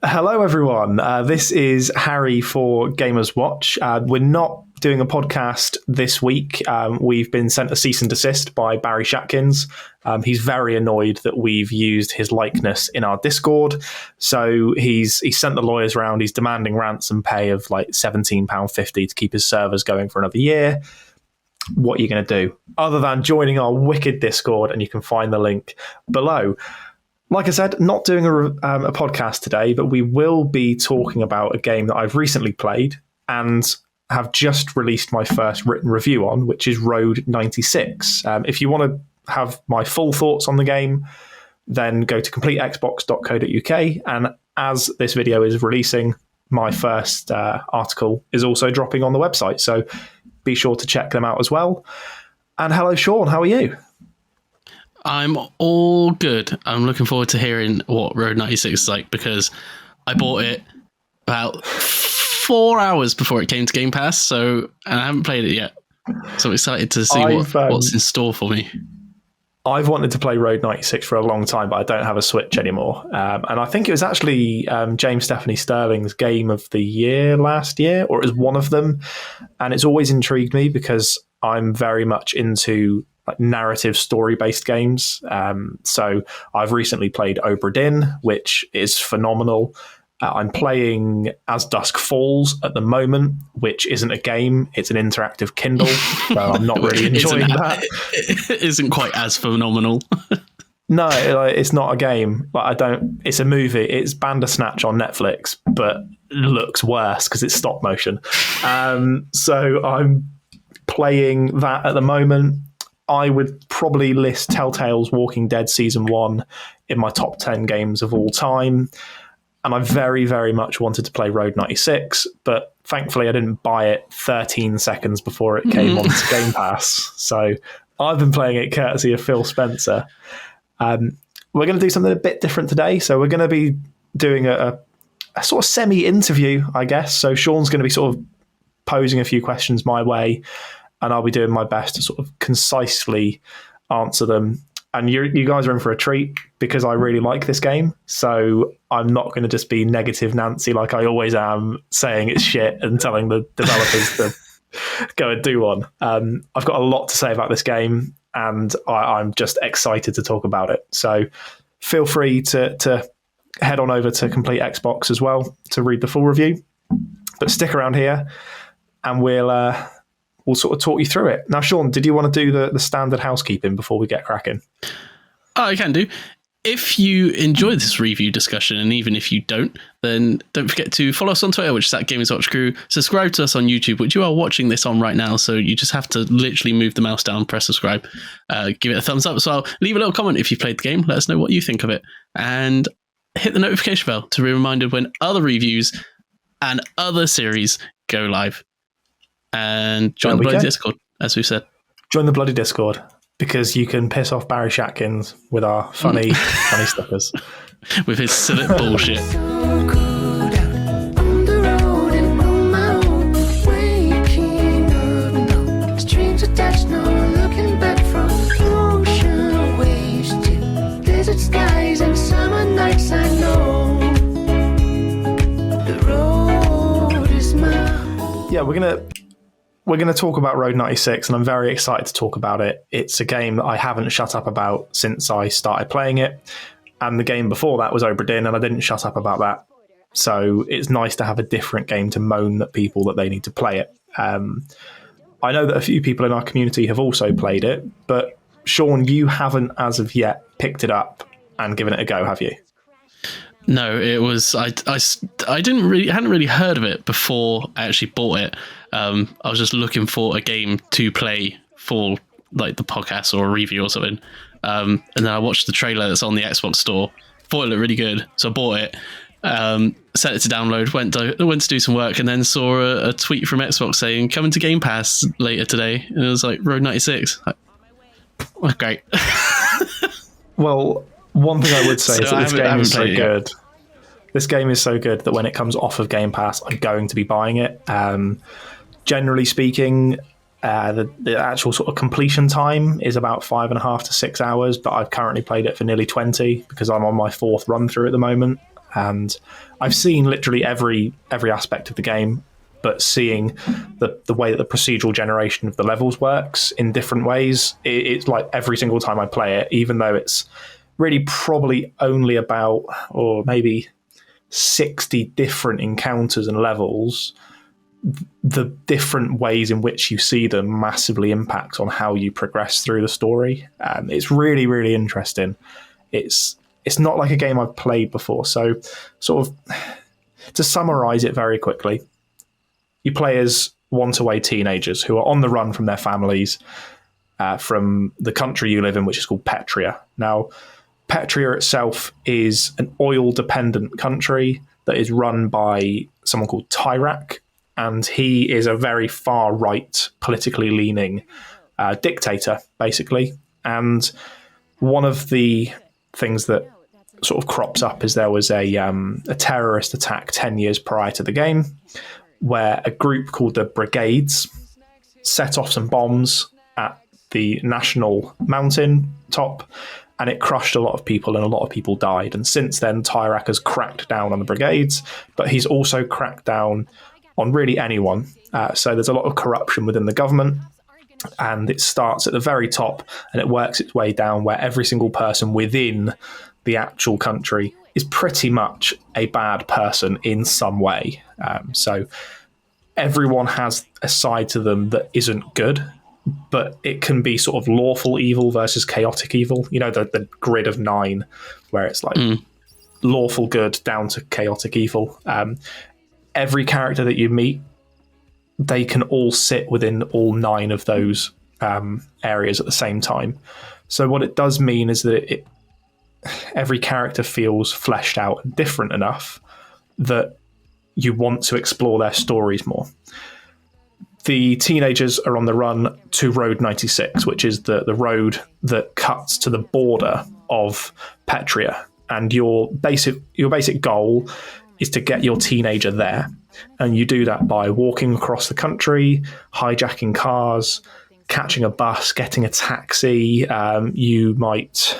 Hello, everyone. This is Harry for Gamers Watch. We're not doing a podcast this week. We've been sent a cease and desist by Barry Shatkins. He's very annoyed that we've used his likeness in our Discord. So he's sent the lawyers around. He's demanding ransom pay of like £17.50 to keep his servers going for another year. What are you going to do? Other than joining our wicked Discord, and you can find the link below. Like I said, not doing a podcast today, but we will be talking about a game that I've recently played and have just released my first written review on, which is Road 96. If you want to have my full thoughts on the game, then go to completexbox.co.uk. And as this video is releasing, my first article is also dropping on the website. So be sure to check them out as well. And hello, Sean. How are you? I'm all good. I'm looking forward to hearing what Road 96 is like, because I bought it about 4 hours before it came to Game Pass, and I haven't played it yet. So I'm excited to see what's in store for me. I've wanted to play Road 96 for a long time, but I don't have a Switch anymore. And I think it was actually James Stephanie Sterling's game of the year last year, or it was one of them. And it's always intrigued me because I'm very much into narrative story-based games. So I've recently played Obra Dinn, which is phenomenal. I'm playing As Dusk Falls at the moment, which isn't a game, it's an interactive Kindle, so I'm not really enjoying that. It isn't quite as phenomenal. No, it's not a game. It's a movie. It's Bandersnatch on Netflix, but looks worse because it's stop motion. So I'm playing that at the moment. I would probably list Telltale's Walking Dead Season 1 in my top 10 games of all time. And I very, very much wanted to play Road 96, but thankfully I didn't buy it 13 seconds before it came onto Game Pass. So I've been playing it courtesy of Phil Spencer. We're going to do something a bit different today. So we're going to be doing a sort of semi-interview, I guess. So Sean's going to be sort of posing a few questions my way, and I'll be doing my best to sort of concisely answer them. And you guys are in for a treat because I really like this game. So I'm not going to just be negative Nancy like I always am, saying it's shit and telling the developers to go and do one. I've got a lot to say about this game, and I'm just excited to talk about it. So feel free to head on over to Complete Xbox as well to read the full review. But stick around here and we'll sort of talk you through it. Now, Sean, did you want to do the standard housekeeping before we get cracking? I can do. If you enjoyed this review discussion, and even if you don't, then don't forget to follow us on Twitter, which is at Gamers Watch Crew. Subscribe to us on YouTube, which you are watching this on right now, so you just have to literally move the mouse down, press subscribe, give it a thumbs up as well. Leave a little comment if you've played the game. Let us know what you think of it. And hit the notification bell to be reminded when other reviews and other series go live. And join the bloody Discord, as we've said. Join the bloody Discord, because you can piss off Barry Shatkins with our funny stickers. With his civic bullshit. Yeah, we're going to talk about Road 96, and I'm very excited to talk about it. It's a game that I haven't shut up about since I started playing it. And the game before that was Obra Dinn, and I didn't shut up about that. So it's nice to have a different game to moan at people that they need to play it. I know that a few people in our community have also played it, but Sean, you haven't as of yet picked it up and given it a go, have you? No, it was I hadn't really heard of it before I actually bought it. I was just looking for a game to play for like the podcast or a review or something. And then I watched the trailer that's on the Xbox store. Thought it looked really good, so I bought it. Set it to download. Went to do some work, and then saw a tweet from Xbox saying coming to Game Pass later today. And it was like Road 96. Like, great. Well, one thing I would say is that this game is so good. This game is so good that when it comes off of Game Pass, I'm going to be buying it. Generally speaking, the actual sort of completion time is about 5.5 to 6 hours, but I've currently played it for nearly 20 because I'm on my 4th run through at the moment. And I've seen literally every aspect of the game, but seeing the way that the procedural generation of the levels works in different ways, it's like every single time I play it, even though it's really probably only about, or maybe 60 different encounters and levels, the different ways in which you see them massively impact on how you progress through the story. It's really, really interesting. It's not like a game I've played before. So sort of to summarize it very quickly, you play as want-away teenagers who are on the run from their families, from the country you live in, which is called Petria. Now, Petria itself is an oil-dependent country that is run by someone called Tyrak, and he is a very far-right, politically leaning dictator, basically. And one of the things that sort of crops up is there was a terrorist attack 10 years prior to the game, where a group called the Brigades set off some bombs at the national mountain top, and it crushed a lot of people, and a lot of people died. And since then, Tyrak has cracked down on the Brigades, but he's also cracked down on really anyone. So there's a lot of corruption within the government, and it starts at the very top, and it works its way down where every single person within the actual country is pretty much a bad person in some way. So everyone has a side to them that isn't good, but it can be sort of lawful evil versus chaotic evil. You know, the grid of 9, where it's like lawful good down to chaotic evil. Every character that you meet, they can all sit within all 9 of those areas at the same time. So what it does mean is that every character feels fleshed out and different enough that you want to explore their stories more. The teenagers are on the run to Road 96, which is the road that cuts to the border of Petria. And your basic goal is to get your teenager there. And you do that by walking across the country, hijacking cars, catching a bus, getting a taxi. You might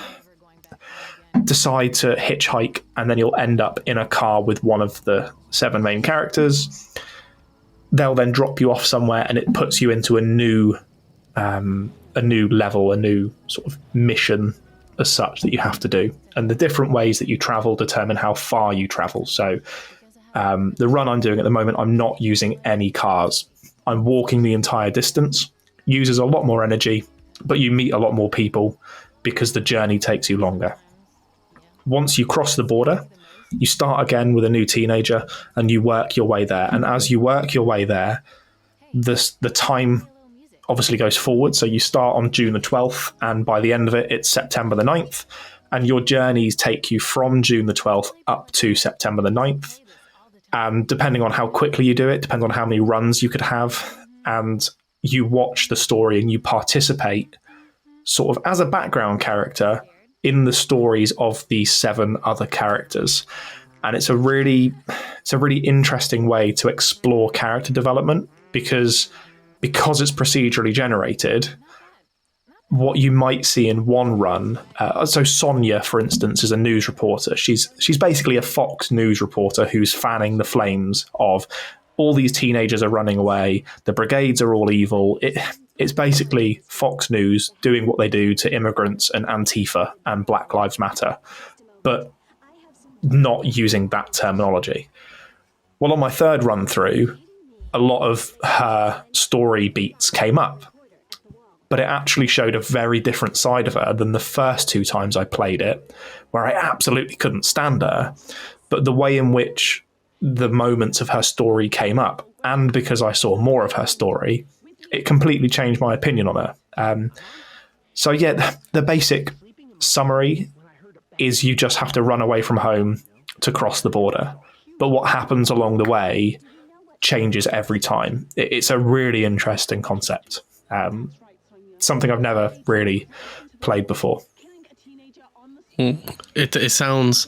decide to hitchhike, and then you'll end up in a car with one of the 7 main characters. They'll then drop you off somewhere, and it puts you into a new level, a new sort of mission as such that you have to do. And the different ways that you travel determine how far you travel. So the run I'm doing at the moment, I'm not using any cars. I'm walking the entire distance. Uses a lot more energy, but you meet a lot more people because the journey takes you longer. Once you cross the border, you start again with a new teenager, and you work your way there. And as you work your way there, the time obviously goes forward. So you start on June the 12th, and by the end of it, it's September the 9th. And your journeys take you from June the 12th up to September the 9th. And depending on how quickly you do it, depends on how many runs you could have. And you watch the story and you participate sort of as a background character in the stories of these 7 other characters. And it's a really interesting way to explore character development because it's procedurally generated. What you might see in one run, so Sonia, for instance, is a news reporter. She's basically a Fox News reporter who's fanning the flames of all these teenagers are running away, the brigades are all evil. It's basically Fox News doing what they do to immigrants and Antifa and Black Lives Matter, but not using that terminology. Well, on my third run through, a lot of her story beats came up, but it actually showed a very different side of her than the first 2 times I played it, where I absolutely couldn't stand her. But the way in which the moments of her story came up, and because I saw more of her story, it completely changed my opinion on her. So yeah, the basic summary is you just have to run away from home to cross the border. But what happens along the way changes every time. It's a really interesting concept. Something I've never really played before. It sounds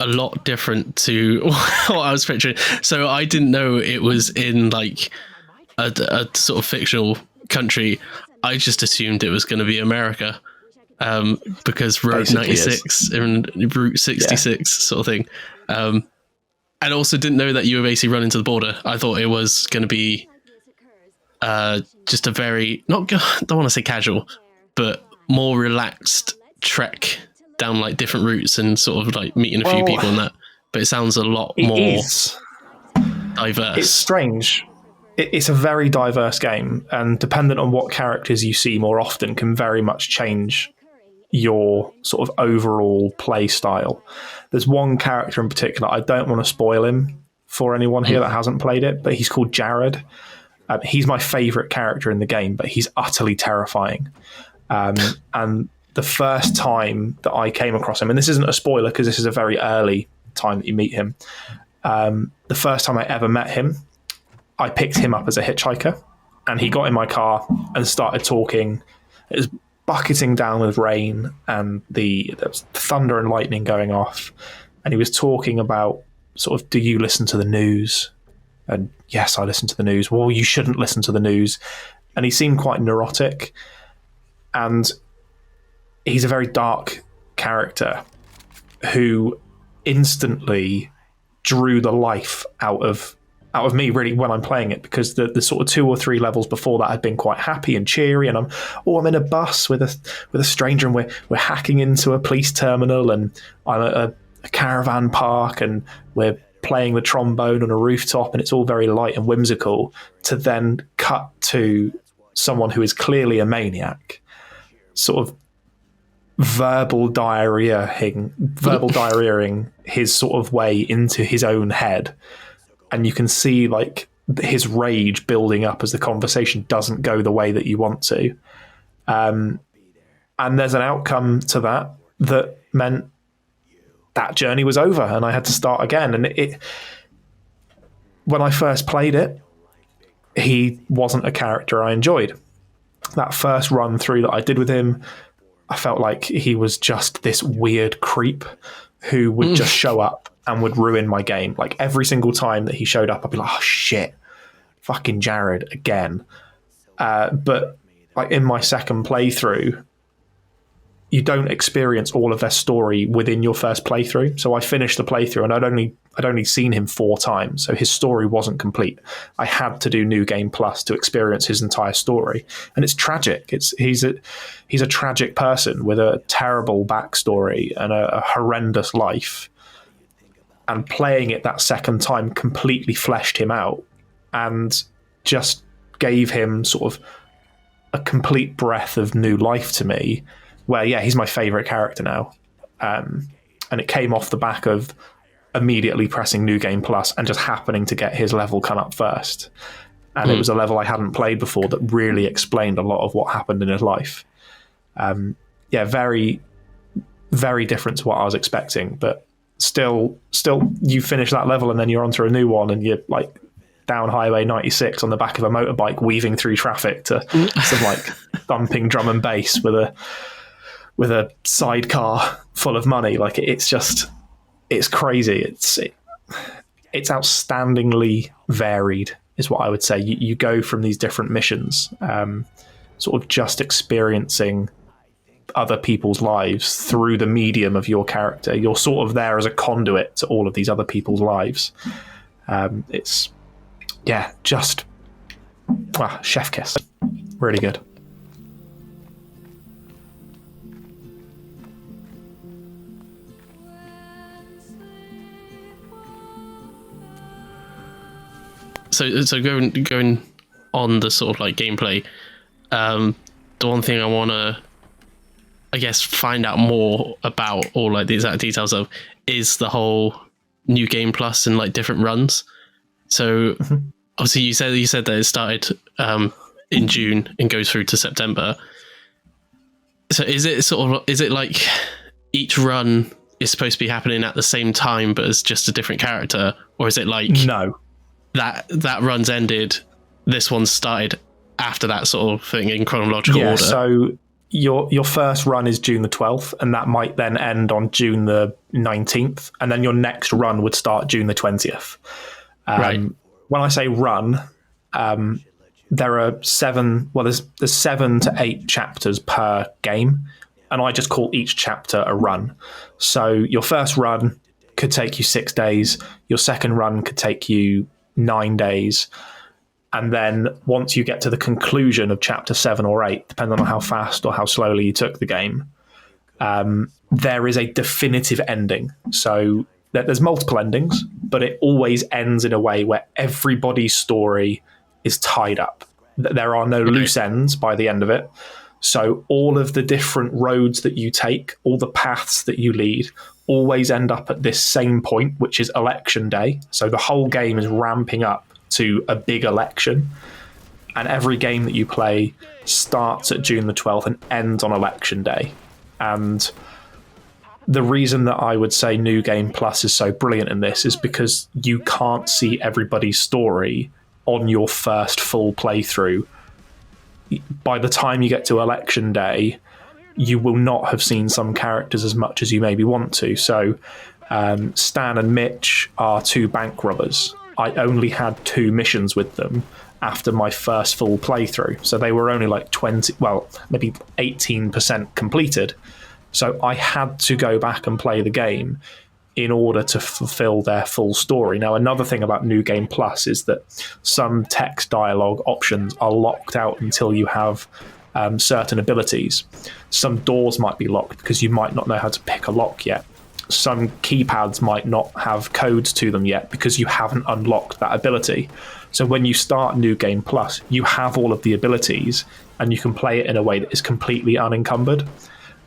a lot different to what I was picturing. So I didn't know it was in like a sort of fictional country. I just assumed it was going to be America, because Road 96 and Route 66 sort of thing. And also didn't know that you were basically running to the border. I thought it was going to be just a very, don't want to say casual, but more relaxed trek down like different routes and sort of like meeting a few people and that. But it sounds a lot more diverse. It's strange. It's a very diverse game, and dependent on what characters you see more often can very much change your sort of overall play style. There's one character in particular, I don't want to spoil him for anyone here that hasn't played it, but he's called Jared. He's my favourite character in the game, but he's utterly terrifying. And the first time that I came across him, and this isn't a spoiler because this is a very early time that you meet him, the first time I ever met him, I picked him up as a hitchhiker, and he got in my car and started talking. It was bucketing down with rain, and there was thunder and lightning going off, and he was talking about sort of, do you listen to the news? And yes, I listen to the news. Well, you shouldn't listen to the news. And he seemed quite neurotic, and he's a very dark character who instantly drew the life out of me, really, when I'm playing it, because the sort of 2 or 3 levels before that had been quite happy and cheery, and I'm in a bus with a stranger, and we're hacking into a police terminal, and I'm at a caravan park, and we're playing the trombone on a rooftop, and it's all very light and whimsical, to then cut to someone who is clearly a maniac, sort of verbal diarrheaing his sort of way into his own head. And you can see like his rage building up as the conversation doesn't go the way that you want to. And there's an outcome to that meant that journey was over and I had to start again. And when I first played it, he wasn't a character I enjoyed. That first run through that I did with him, I felt like he was just this weird creep who would just show up and would ruin my game. Like every single time that he showed up, I'd be like, oh shit, fucking Jared again. But like in my second playthrough, you don't experience all of their story within your first playthrough. So I finished the playthrough and I'd only seen him 4 times. So his story wasn't complete. I had to do New Game Plus to experience his entire story. And it's tragic. He's a tragic person with a terrible backstory and a horrendous life. And playing it that second time completely fleshed him out and just gave him sort of a complete breath of new life to me, where, yeah, he's my favourite character now. And it came off the back of immediately pressing New Game Plus and just happening to get his level come up first. And it was a level I hadn't played before that really explained a lot of what happened in his life. Very, very different to what I was expecting, but still you finish that level and then you're onto a new one and you're like down Highway 96 on the back of a motorbike weaving through traffic to some like thumping drum and bass with a sidecar full of money. Like it's crazy. It's outstandingly varied is what I would say. You go from these different missions, sort of just experiencing other people's lives through the medium of your character. You're sort of there as a conduit to all of these other people's lives. It's just chef kiss. Really good. So going on the sort of like gameplay, the one thing I want to, I guess, find out more about, or like the exact details of, is the whole New Game Plus and like different runs. So obviously you said that it started in June and goes through to September. So is it like each run is supposed to be happening at the same time but as just a different character, or is it like no, that run's ended, this one started after that sort of thing in chronological order? So your first run is June the 12th, and that might then end on June the 19th, and then your next run would start June the 20th. Right. When I say run, there are 7. Well, there's 7 to 8 chapters per game, and I just call each chapter a run. So your first run could take you 6 days. Your second run could take you 9 days. And then once you get to the conclusion of chapter 7 or 8, depending on how fast or how slowly you took the game, there is a definitive ending. So there's multiple endings, but it always ends in a way where everybody's story is tied up. There are no loose ends by the end of it. So all of the different roads that you take, all the paths that you lead, always end up at this same point, which is election day. So the whole game is ramping up to a big election. And every game that you play starts at June the 12th and ends on election day. And the reason that I would say New Game Plus is so brilliant in this is because you can't see everybody's story on your first full playthrough. By the time you get to election day, you will not have seen some characters as much as you maybe want to. So Stan and Mitch are 2 bank robbers. I only had 2 missions with them after my first full playthrough. So they were only like maybe 18% completed. So I had to go back and play the game in order to fulfill their full story. Now, another thing about New Game Plus is that some text dialogue options are locked out until you have certain abilities. Some doors might be locked because you might not know how to pick a lock yet. Some keypads might not have codes to them yet because you haven't unlocked that ability. So when you start New Game Plus, you have all of the abilities and you can play it in a way that is completely unencumbered.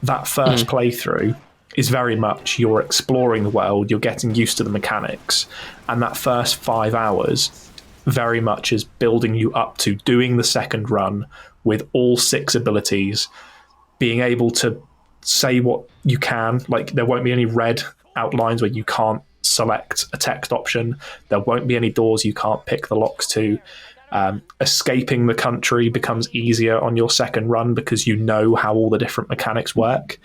That first playthrough is very much you're exploring the world, you're getting used to the mechanics, and that first 5 hours very much is building you up to doing the second run with all 6 abilities, being able to say what you can. Like, there won't be any red outlines where you can't select a text option. There won't be any doors you can't pick the locks to. Escaping the country becomes easier on your second run because you know how all the different mechanics work.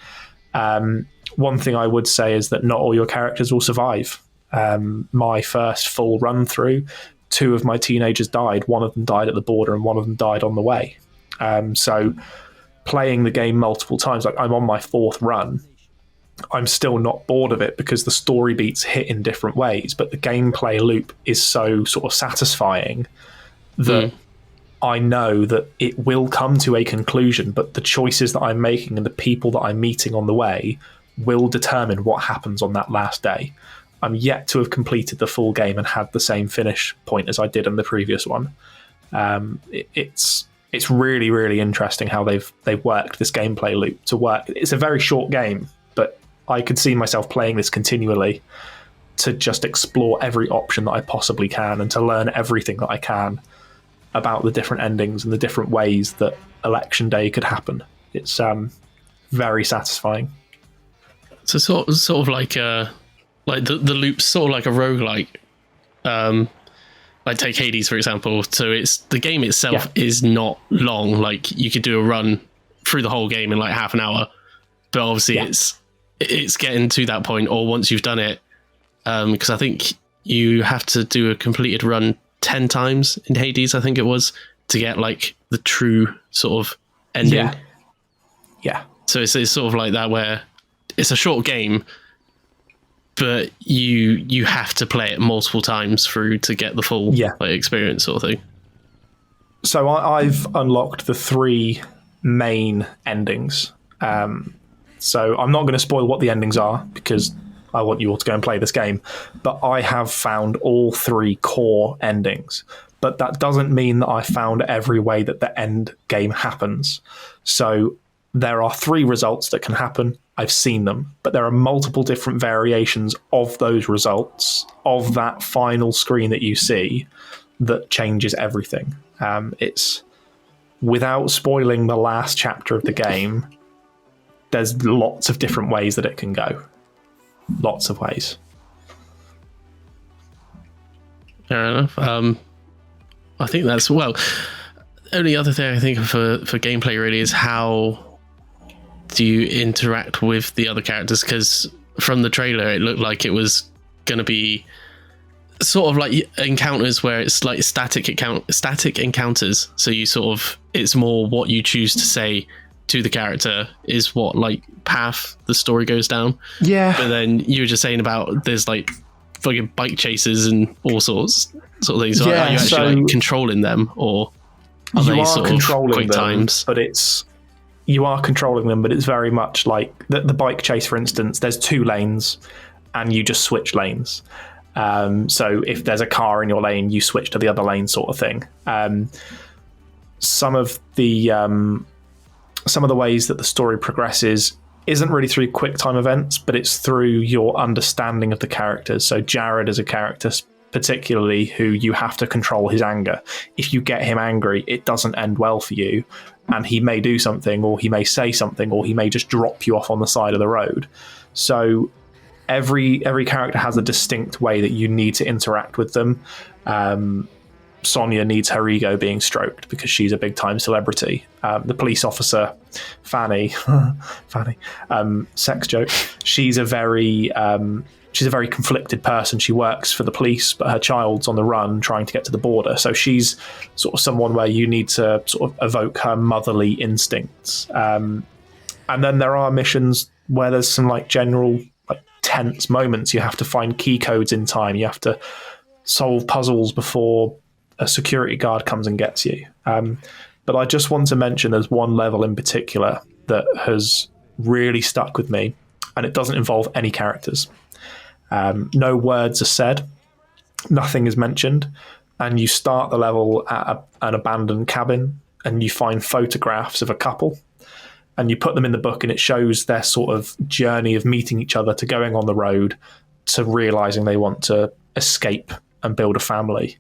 One thing I would say is that not all your characters will survive. My first full run through, 2 of my teenagers died. One of them died at the border and one of them died on the way. So playing the game multiple times, like I'm on my 4th run, I'm still not bored of it because the story beats hit in different ways, but the gameplay loop is so sort of satisfying that I know that it will come to a conclusion, but the choices that I'm making and the people that I'm meeting on the way will determine what happens on that last day. I'm yet to have completed the full game and had the same finish point as I did in the previous one. It's really, really interesting how they've worked this gameplay loop to work. It's a very short game, but I could see myself playing this continually to just explore every option that I possibly can and to learn everything that I can about the different endings and the different ways that election day could happen. It's very satisfying. So sort of like the loop's sort of like a roguelike. Like take Hades, for example. So it's the game itself is not long. Like you could do a run through the whole game in like half an hour, but obviously it's getting to that point, or once you've done it, because I think you have to do a completed run 10 times in Hades, I think it was, to get like the true sort of ending. Yeah. So it's sort of like that, where it's a short game, but you have to play it multiple times through to get the full like, experience, sort of thing. So I've unlocked the 3 main endings. So I'm not going to spoil what the endings are because I want you all to go and play this game. But I have found all 3 core endings. But that doesn't mean that I found every way that the end game happens. So there are 3 results that can happen. I've seen them, but there are multiple different variations of those results, of that final screen that you see, that changes everything. It's, without spoiling the last chapter of the game, there's lots of different ways that it can go. Lots of ways. Fair enough. I think that's, well, only other thing I think for gameplay really is how do you interact with the other characters, because from the trailer it looked like it was going to be sort of like encounters where it's like static encounters, so you sort of, it's more what you choose to say to the character is what like path the story goes down. Yeah. But then you were just saying about there's like fucking bike chases and all sorts of things. So are you actually like controlling them, or are they sort of quick times? But you are controlling them, but it's very much like the bike chase, for instance. There's 2 lanes, and you just switch lanes. So if there's a car in your lane, you switch to the other lane, sort of thing. Some of the ways that the story progresses isn't really through quick time events, but it's through your understanding of the characters. So Jared is a character particularly who you have to control his anger. If you get him angry, it doesn't end well for you, and he may do something, or he may say something, or he may just drop you off on the side of the road. So every character has a distinct way that you need to interact with them. Sonia needs her ego being stroked because she's a big time celebrity. The police officer, Fanny, sex joke. She's a very conflicted person. She works for the police, but her child's on the run trying to get to the border. So she's sort of someone where you need to sort of evoke her motherly instincts. And then there are missions where there's some like general like tense moments. You have to find key codes in time. You have to solve puzzles before a security guard comes and gets you. But I just want to mention there's one level in particular that has really stuck with me, and it doesn't involve any characters. No words are said, nothing is mentioned, and you start the level at an abandoned cabin, and you find photographs of a couple, and you put them in the book, and it shows their sort of journey of meeting each other to going on the road to realizing they want to escape and build a family.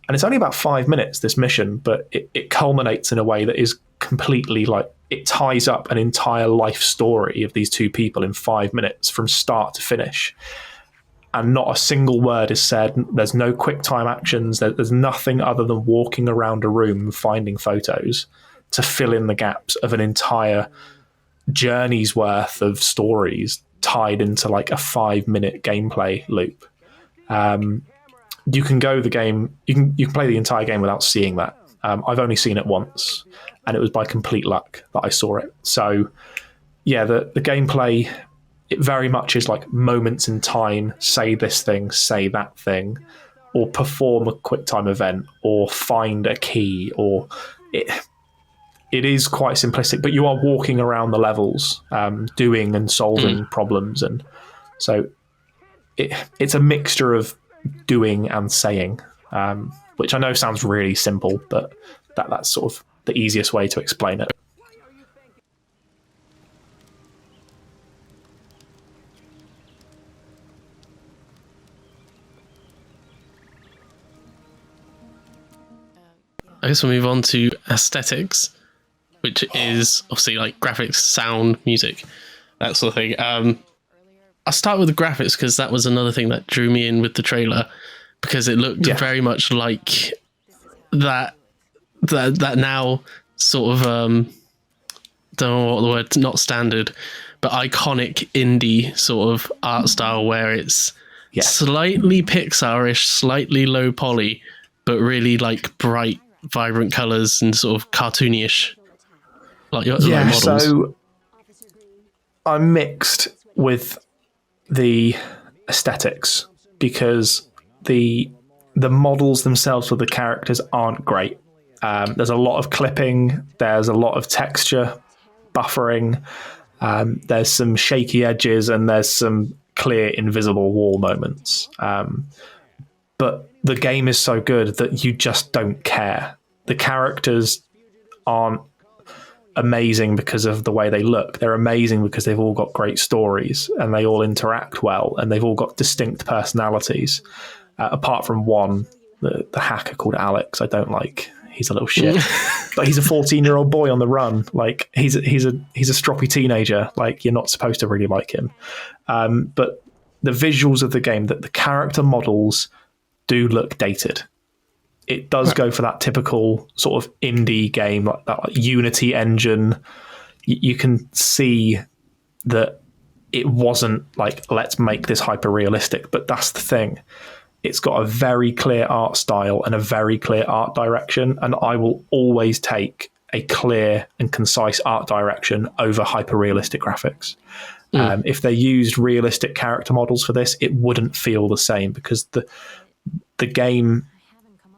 And it's only about 5 minutes, this mission, but it culminates in a way that is completely like, it ties up an entire life story of these 2 people in 5 minutes from start to finish. And not a single word is said. There's no quick time actions. There's nothing other than walking around a room, finding photos to fill in the gaps of an entire journey's worth of stories tied into like a 5-minute gameplay loop. You can go the game. You can play the entire game without seeing that. I've only seen it once, and it was by complete luck that I saw it. So, yeah, the gameplay, it very much is like moments in time. Say this thing, say that thing, or perform a quick time event, or find a key, or it is quite simplistic. But you are walking around the levels, doing and solving problems, and so it's a mixture of doing and saying, which I know sounds really simple, but that's sort of the easiest way to explain it. I guess we'll move on to aesthetics, which is obviously like graphics, sound, music, that sort of thing. I'll start with the graphics because that was another thing that drew me in with the trailer, because it looked very much like that now sort of don't know what the word, not standard, but iconic indie sort of art style where it's slightly Pixar-ish, slightly low poly, but really like bright, vibrant colors and sort of cartoony-ish, like models. So I'm mixed with the aesthetics because the models themselves for the characters aren't great. There's a lot of clipping, there's a lot of texture buffering, there's some shaky edges, and there's some clear invisible wall moments. But the game is so good that you just don't care. The characters aren't amazing because of the way they look. They're amazing because they've all got great stories and they all interact well and they've all got distinct personalities. Apart from one, the hacker called Alex, I don't like. He's a little shit, but he's a 14-year-old boy on the run. Like he's a stroppy teenager. Like you're not supposed to really like him. But the visuals of the game, that the character models do look dated. It does go for that typical sort of indie game, like that Unity engine. You can see that it wasn't like, let's make this hyper realistic, but that's the thing. It's got a very clear art style and a very clear art direction, and I will always take a clear and concise art direction over hyper-realistic graphics. If they used realistic character models for this, it wouldn't feel the same, because the game,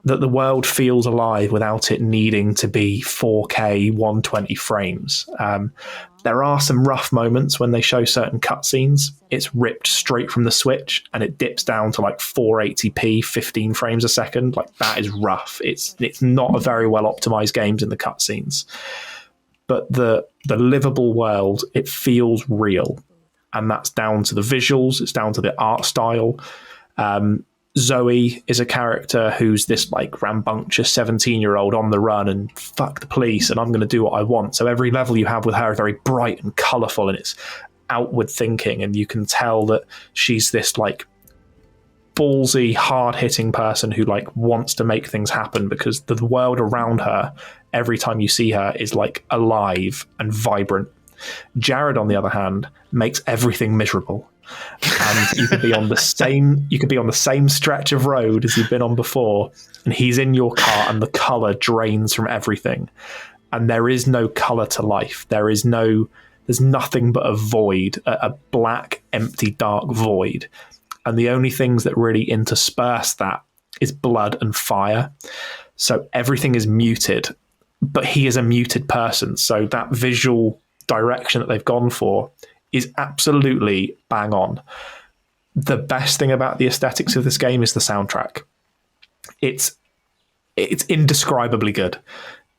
that the world feels alive without it needing to be 4K 120 frames. There are some rough moments when they show certain cutscenes. It's ripped straight from the Switch and it dips down to like 480p, 15 frames a second. Like, that is rough. It's not a very well optimized games in the cutscenes. But the livable world, it feels real. And that's down to the visuals. It's down to the art style. Zoe is a character who's this like rambunctious 17-year-old on the run and fuck the police and I'm going to do what I want. So every level you have with her is very bright and colourful and it's outward thinking, and you can tell that she's this like ballsy, hard-hitting person who like wants to make things happen, because the world around her, every time you see her, is like alive and vibrant. Jared, on the other hand, makes everything miserable. And you could be on the same stretch of road as you've been on before, and he's in your car and the color drains from everything, and there is no color to life. There's nothing but a void, a black, empty, dark void, and the only things that really intersperse that is blood and fire. So everything is muted, but he is a muted person, so that visual direction that they've gone for is absolutely bang on. The best thing about the aesthetics of this game is the soundtrack. It's indescribably good.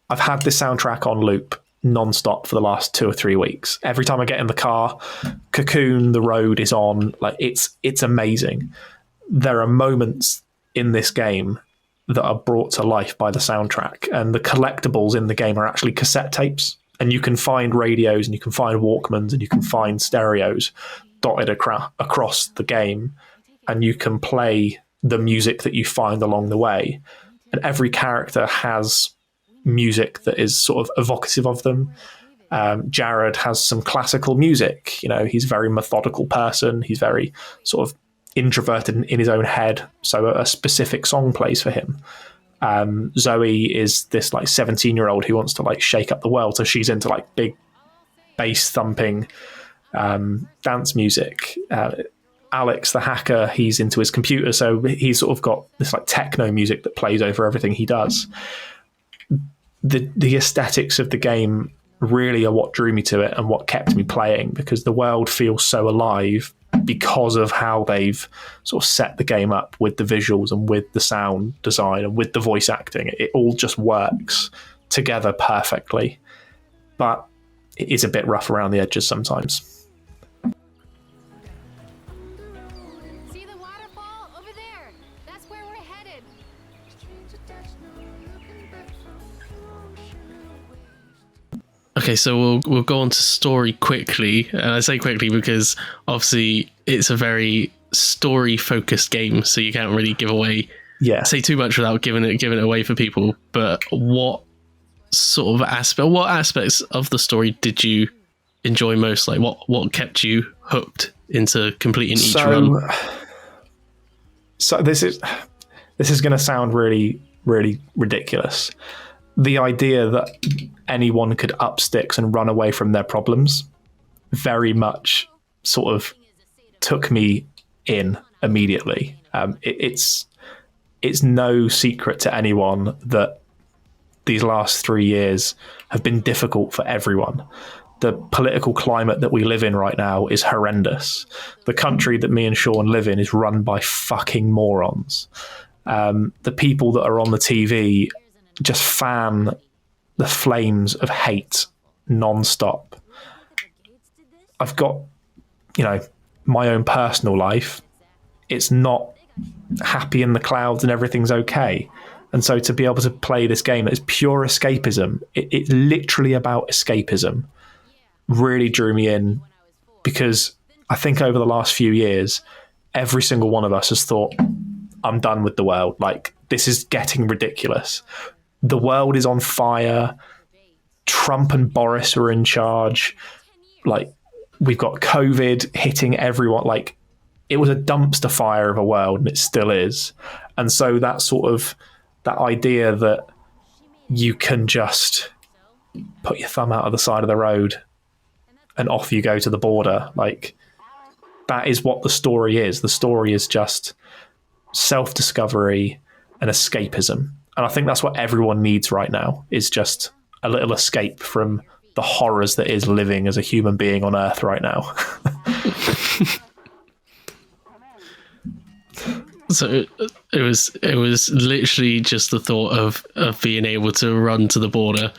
I've had this soundtrack on loop non-stop for the last 2 or 3 weeks. Every time I get in the car, Cocoon, The Road is on. Like, it's amazing. There are moments in this game that are brought to life by the soundtrack, and the collectibles in the game are actually cassette tapes. And you can find radios and you can find Walkmans and you can find stereos dotted across the game, and you can play the music that you find along the way. And every character has music that is sort of evocative of them. Jared has some classical music. You know, he's a very methodical person. He's very sort of introverted in his own head. So a specific song plays for him. Zoe is this like 17-year-old who wants to like shake up the world, so she's into like big bass thumping dance music. Alex the hacker, he's into his computer, so he's sort of got this like techno music that plays over everything he does. The aesthetics of the game really are what drew me to it and what kept me playing, because the world feels so alive because of how they've sort of set the game up with the visuals and with the sound design and with the voice acting. It all just works together perfectly, but it is a bit rough around the edges sometimes. See the waterfall over there? That's where we're headed. Okay, so we'll go on to story quickly, and I say quickly because obviously it's a very story-focused game, so you can't really say too much without giving it away for people. But what aspects of the story did you enjoy most? Like, what kept you hooked into completing each run? So this is going to sound really, really ridiculous. The idea that anyone could up sticks and run away from their problems very much sort of took me in immediately. It's no secret to anyone that these last 3 years have been difficult for everyone. The political climate that we live in right now is horrendous. The country that me and Sean live in is run by fucking morons. The people that are on the TV just fan the flames of hate non-stop. I've got, my own personal life. It's not happy in the clouds and everything's okay. And so to be able to play this game that is pure escapism, it's literally about escapism, really drew me in, because I think over the last few years, every single one of us has thought, I'm done with the world. Like, this is getting ridiculous. The world is on fire. Trump and Boris are in charge. Like, we've got COVID hitting everyone. Like, it was a dumpster fire of a world, and it still is. And so that idea that you can just put your thumb out of the side of the road and off you go to the border. Like, that is what the story is. The story is just self-discovery and escapism. And I think that's what everyone needs right now, is just a little escape from the horrors that is living as a human being on Earth right now. So it was literally just the thought of being able to run to the border,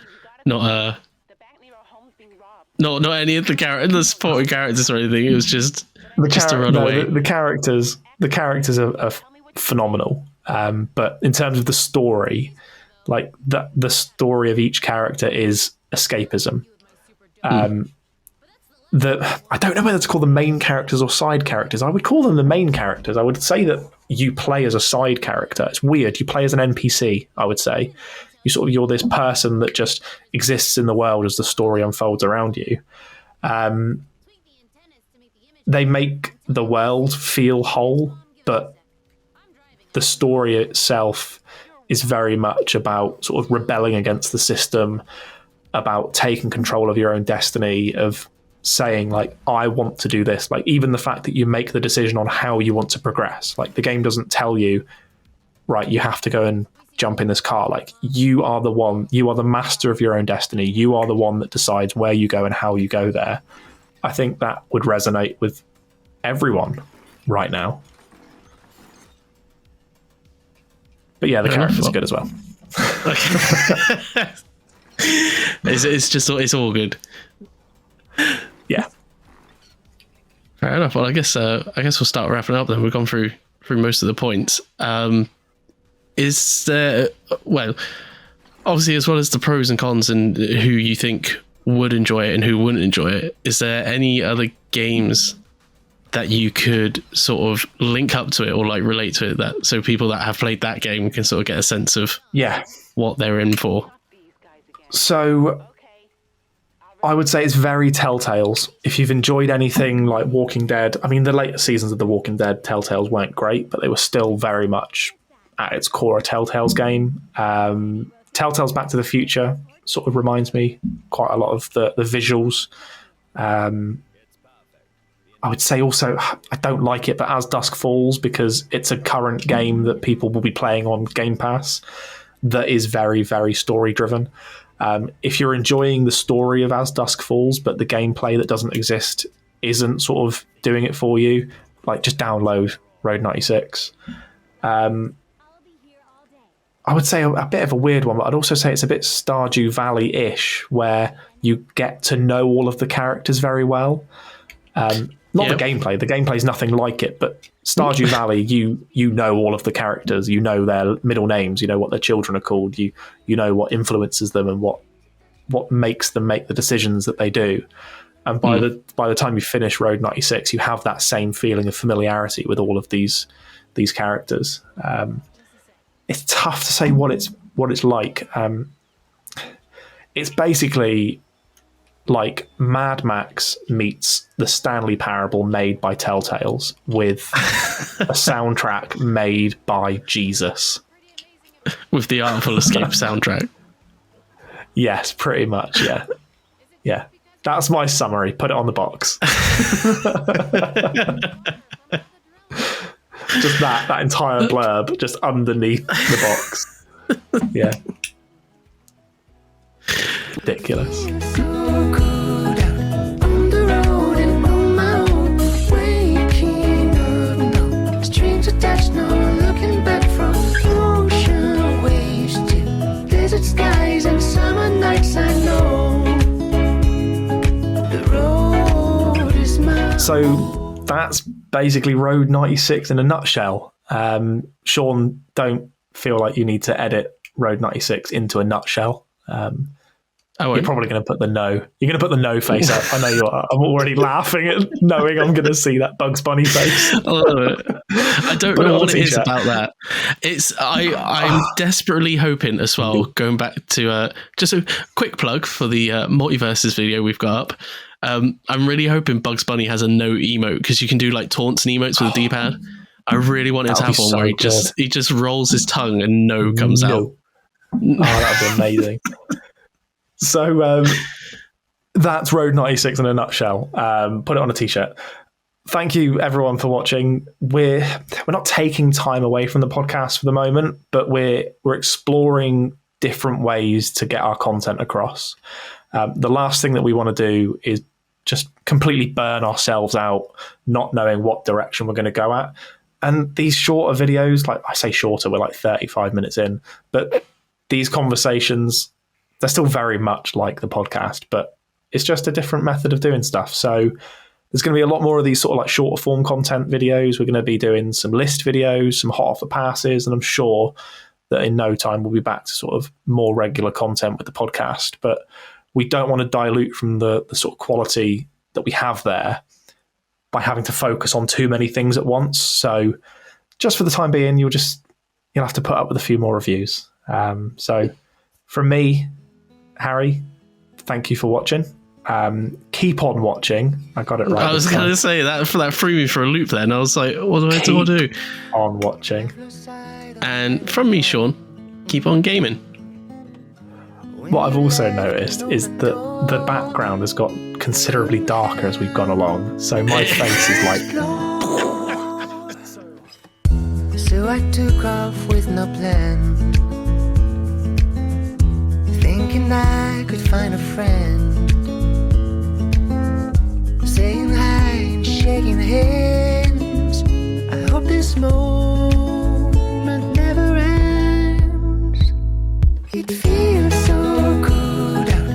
not any of the supporting characters or anything. It was just to run away. The characters are phenomenal. But in terms of the story, like the story of each character is escapism. I don't know whether to call them main characters or side characters. I would call them the main characters. I would say that you play as a side character. It's weird. You play as an NPC, I would say. You're this person that just exists in the world as the story unfolds around you. They make the world feel whole, but the story itself is very much about sort of rebelling against the system, about taking control of your own destiny, of saying, like, I want to do this. Like, even the fact that you make the decision on how you want to progress. Like, the game doesn't tell you, right, you have to go and jump in this car. Like, you are the one, you are the master of your own destiny. You are the one that decides where you go and how you go there. I think that would resonate with everyone right now. But yeah, the characters are good as well. It's all good. Yeah. Fair enough. Well, I guess we'll start wrapping up then. We've gone through most of the points. Is there, well, obviously, as well as the pros and cons and who you think would enjoy it and who wouldn't enjoy it, is there any other games that you could sort of link up to it or like relate to it, that so people that have played that game can sort of get a sense of what they're in for? So I would say it's very Telltales. If you've enjoyed anything like Walking Dead, I mean, the later seasons of The Walking Dead, Telltales weren't great, but they were still very much at its core a Telltales game. Telltale's Back to the Future sort of reminds me quite a lot of the visuals. I would say also, I don't like it, but As Dusk Falls, because it's a current game that people will be playing on Game Pass that is very, very story-driven. If you're enjoying the story of As Dusk Falls, but the gameplay that doesn't exist isn't sort of doing it for you, like, just download Road 96. I would say a bit of a weird one, but I'd also say it's a bit Stardew Valley-ish, where you get to know all of the characters very well. Not the gameplay. The gameplay is nothing like it, but Stardew Valley, you know all of the characters. You know their middle names. You know what their children are called. You know what influences them and what makes them make the decisions that they do. And by the time you finish Road 96, you have that same feeling of familiarity with all of these characters. It's tough to say what it's like. It's basically like Mad Max meets the Stanley Parable made by Telltales with a soundtrack made by Jesus. With the Artful Escape soundtrack. Yes, pretty much, yeah. Yeah. That's my summary. Put it on the box. Just that entire blurb just underneath the box. Yeah. Ridiculous. Skies and summer nights, I know the road is mine. So that's basically Road 96 in a nutshell. Sean, don't feel like you need to edit Road 96 into a nutshell. You're probably going to put the no. You're going to put the no face up. I know you are. I'm already laughing at knowing I'm going to see that Bugs Bunny face. I don't know what it is about that. I'm desperately hoping as well, going back to just a quick plug for the Multiverses video we've got up. I'm really hoping Bugs Bunny has a no emote, because you can do like taunts and emotes with the D-pad. I really want him to have one where he just rolls his tongue and no comes out. Oh, that would be amazing. So that's Road 96 in a nutshell. Put it on a t-shirt. Thank you everyone for watching. We're not taking time away from the podcast for the moment, but we're exploring different ways to get our content across. The last thing that we want to do is just completely burn ourselves out, not knowing what direction we're going to go at. And these shorter videos, like I say shorter, we're like 35 minutes in, but these conversations, they're still very much like the podcast, but it's just a different method of doing stuff. So there's going to be a lot more of these sort of like shorter form content videos. We're going to be doing some list videos, some hot off the passes, and I'm sure that in no time we'll be back to sort of more regular content with the podcast. But we don't want to dilute from the sort of quality that we have there by having to focus on too many things at once. So just for the time being, you'll have to put up with a few more reviews. So from me, Harry, thank you for watching. Keep on watching. I got it right. I was going to say that threw me for a loop then. I was like, what do I do? On watching. And from me, Sean, keep on gaming. What I've also noticed is that the background has got considerably darker as we've gone along. So my face is like... So I took off with no plan, thinking I could find a friend, saying hi and shaking hands. I hope this moment